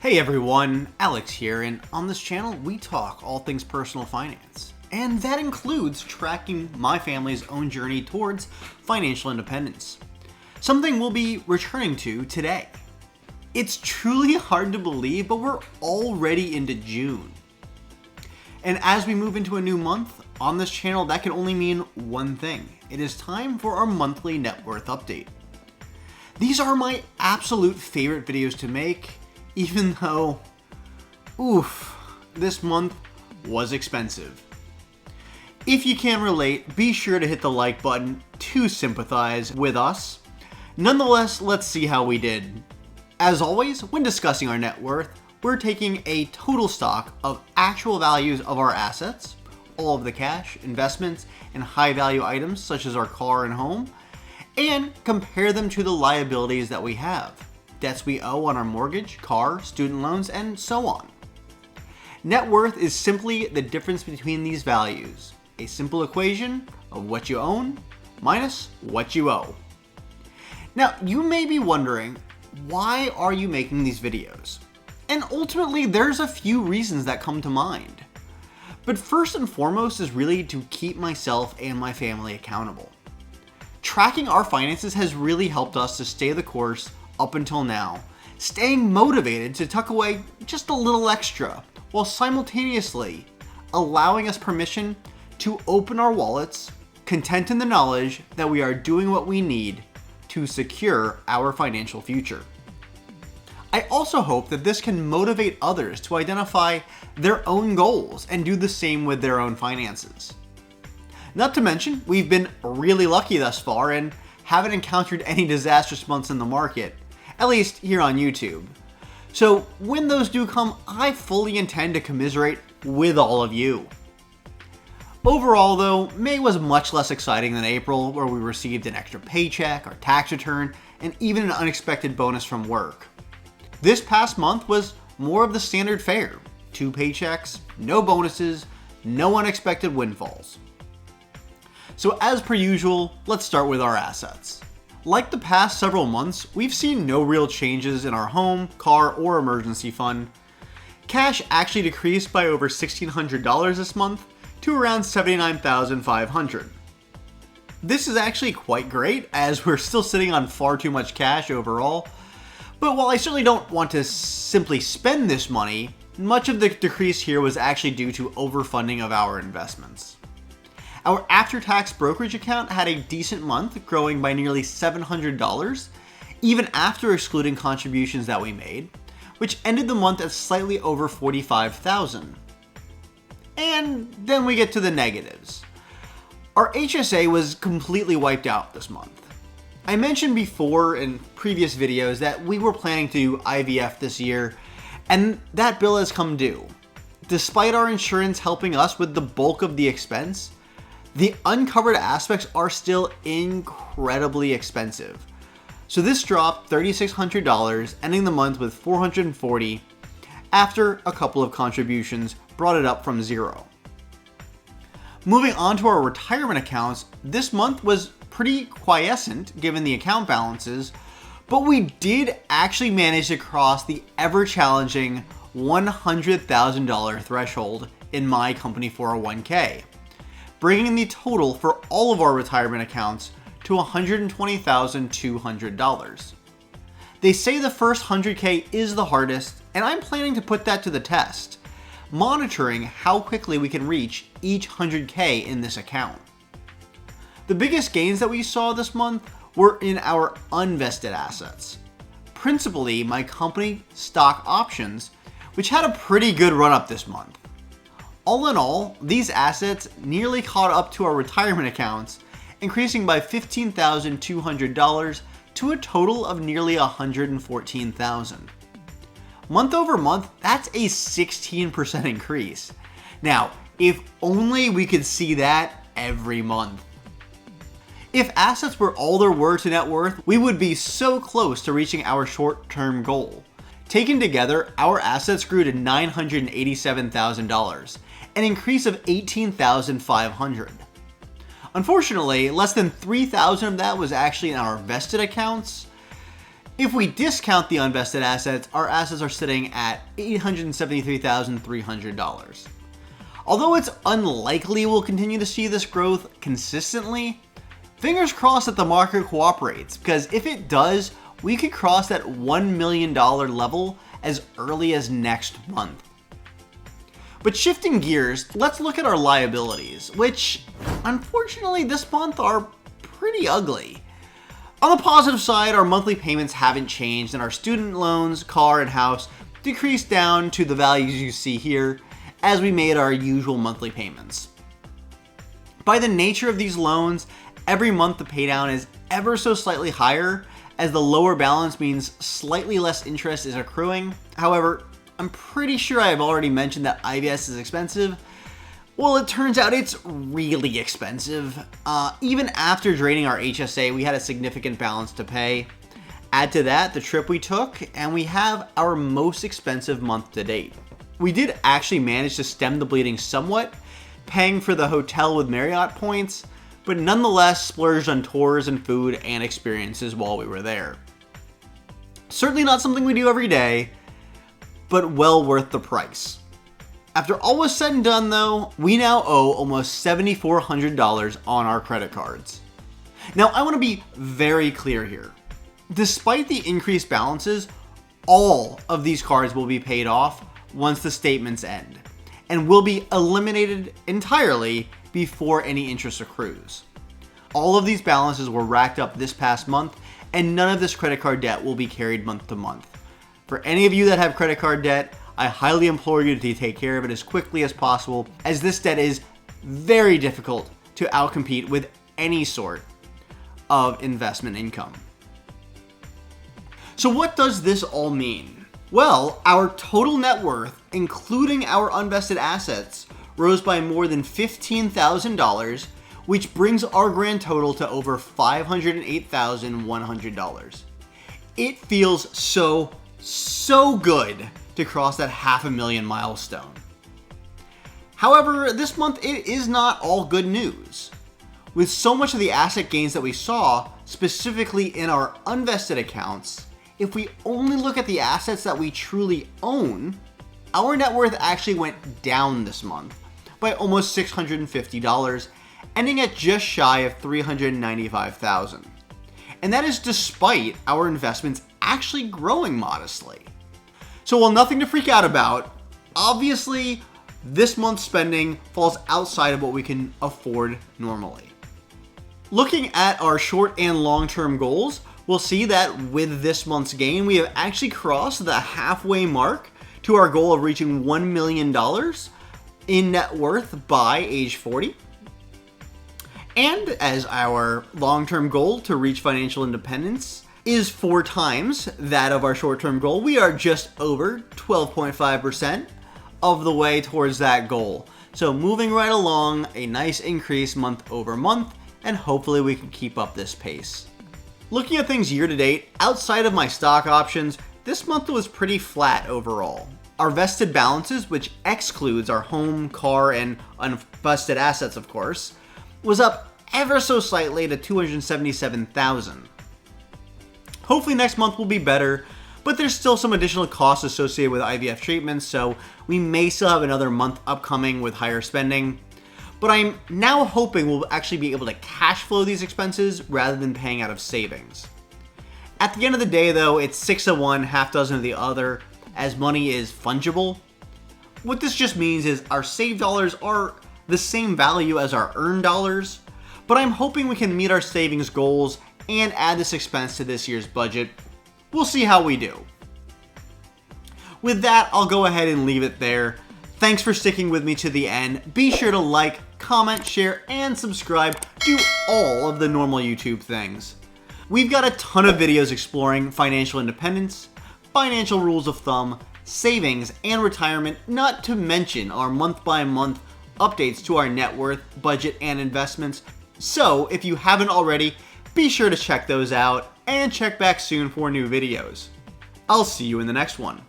Hey everyone, Alex here, and on this channel we talk all things personal finance. And that includes tracking my family's own journey towards financial independence. Something we'll be returning to today. It's truly hard to believe, but we're already into June. And as we move into a new month, on this channel that can only mean one thing. It is time for our monthly net worth update. These are my absolute favorite videos to make, even though, this month was expensive. If you can relate, be sure to hit the like button to sympathize with us. Nonetheless, let's see how we did. As always, when discussing our net worth, we're taking a total stock of actual values of our assets, all of the cash, investments, and high value items such as our car and home, and compare them to the liabilities that we have, debts we owe on our mortgage, car, student loans, and so on. Net worth is simply the difference between these values, a simple equation of what you own minus what you owe. Now, you may be wondering, why are you making these videos? And ultimately, there's a few reasons that come to mind. But first and foremost is really to keep myself and my family accountable. Tracking our finances has really helped us to stay the course up until now, staying motivated to tuck away just a little extra, while simultaneously allowing us permission to open our wallets, content in the knowledge that we are doing what we need to secure our financial future. I also hope that this can motivate others to identify their own goals and do the same with their own finances. Not to mention, we've been really lucky thus far and haven't encountered any disastrous months in the market, at least here on YouTube. So when those do come, I fully intend to commiserate with all of you. Overall though, May was much less exciting than April, where we received an extra paycheck, our tax return, and even an unexpected bonus from work. This past month was more of the standard fare. 2 paychecks, no bonuses, no unexpected windfalls. So as per usual, let's start with our assets. Like the past several months, we've seen no real changes in our home, car, or emergency fund. Cash actually decreased by over $1,600 this month to around $79,500. This is actually quite great, as we're still sitting on far too much cash overall. But while I certainly don't want to simply spend this money, much of the decrease here was actually due to overfunding of our investments. Our after-tax brokerage account had a decent month, growing by nearly $700, even after excluding contributions that we made, which ended the month at slightly over $45,000. And then we get to the negatives. Our HSA was completely wiped out this month. I mentioned before in previous videos that we were planning to do IVF this year, and that bill has come due. Despite our insurance helping us with the bulk of the expense, the uncovered aspects are still incredibly expensive. So this dropped $3,600, ending the month with $440 after a couple of contributions brought it up from zero. Moving on to our retirement accounts, this month was pretty quiescent given the account balances, but we did actually manage to cross the ever-challenging $100,000 threshold in my company 401k, bringing the total for all of our retirement accounts to $120,200. They say the first 100k is the hardest, and I'm planning to put that to the test, monitoring how quickly we can reach each 100k in this account. The biggest gains that we saw this month were in our unvested assets, principally my company stock options, which had a pretty good run up this month. All in all, these assets nearly caught up to our retirement accounts, increasing by $15,200 to a total of nearly $114,000. Month over month, that's a 16% increase. Now, if only we could see that every month. If assets were all there were to net worth, we would be so close to reaching our short-term goal. Taken together, our assets grew to $987,000, an increase of $18,500. Unfortunately, less than $3,000 of that was actually in our vested accounts. If we discount the unvested assets, our assets are sitting at $873,300. Although it's unlikely we'll continue to see this growth consistently, fingers crossed that the market cooperates, because if it does, we could cross that $1 million level as early as next month. But shifting gears, let's look at our liabilities, which unfortunately this month are pretty ugly. On the positive side, our monthly payments haven't changed, and our student loans, car, and house decreased down to the values you see here as we made our usual monthly payments. By the nature of these loans, every month the paydown is ever so slightly higher, as the lower balance means slightly less interest is accruing. However, I'm pretty sure I've already mentioned that IVS is expensive. Well, it turns out it's really expensive. Even after draining our HSA, we had a significant balance to pay. Add to that the trip we took, and we have our most expensive month to date. We did actually manage to stem the bleeding somewhat, paying for the hotel with Marriott points, but nonetheless splurged on tours and food and experiences while we were there. Certainly not something we do every day, but well worth the price. After all was said and done though, we now owe almost $7,400 on our credit cards. Now I want to be very clear here. Despite the increased balances, all of these cards will be paid off once the statements end, and will be eliminated entirely before any interest accrues. All of these balances were racked up this past month, and none of this credit card debt will be carried month to month. For any of you that have credit card debt, I highly implore you to take care of it as quickly as possible, as this debt is very difficult to outcompete with any sort of investment income. So what does this all mean? Well, our total net worth, including our unvested assets, rose by more than $15,000, which brings our grand total to over $508,100. It feels so good to cross that $500,000 milestone. However, this month it is not all good news. With so much of the asset gains that we saw, specifically in our unvested accounts, if we only look at the assets that we truly own, our net worth actually went down this month by almost $650, ending at just shy of $395,000. And that is despite our investments actually growing modestly. So while nothing to freak out about, obviously this month's spending falls outside of what we can afford normally. Looking at our short and long-term goals, we'll see that with this month's gain, we have actually crossed the halfway mark to our goal of reaching $1 million in net worth by age 40. And as our long-term goal to reach financial independence is 4 times that of our short-term goal, we are just over 12.5% of the way towards that goal. So moving right along, a nice increase month over month, and hopefully we can keep up this pace. Looking at things year to date, outside of my stock options, this month was pretty flat overall. Our vested balances, which excludes our home, car, and unvested assets of course, was up ever so slightly to $277,000. Hopefully next month will be better, but there's still some additional costs associated with IVF treatments, so we may still have another month upcoming with higher spending. But I'm now hoping we'll actually be able to cash flow these expenses rather than paying out of savings. At the end of the day though, it's 6 of one, half dozen of the other, as money is fungible. What this just means is our saved dollars are the same value as our earned dollars, but I'm hoping we can meet our savings goals and add this expense to this year's budget. We'll see how we do. With that, I'll go ahead and leave it there. Thanks for sticking with me to the end. Be sure to like, comment, share, and subscribe. Do all of the normal YouTube things. We've got a ton of videos exploring financial independence, financial rules of thumb, savings, and retirement, not to mention our month-by-month updates to our net worth, budget, and investments. So if you haven't already, be sure to check those out and check back soon for new videos. I'll see you in the next one.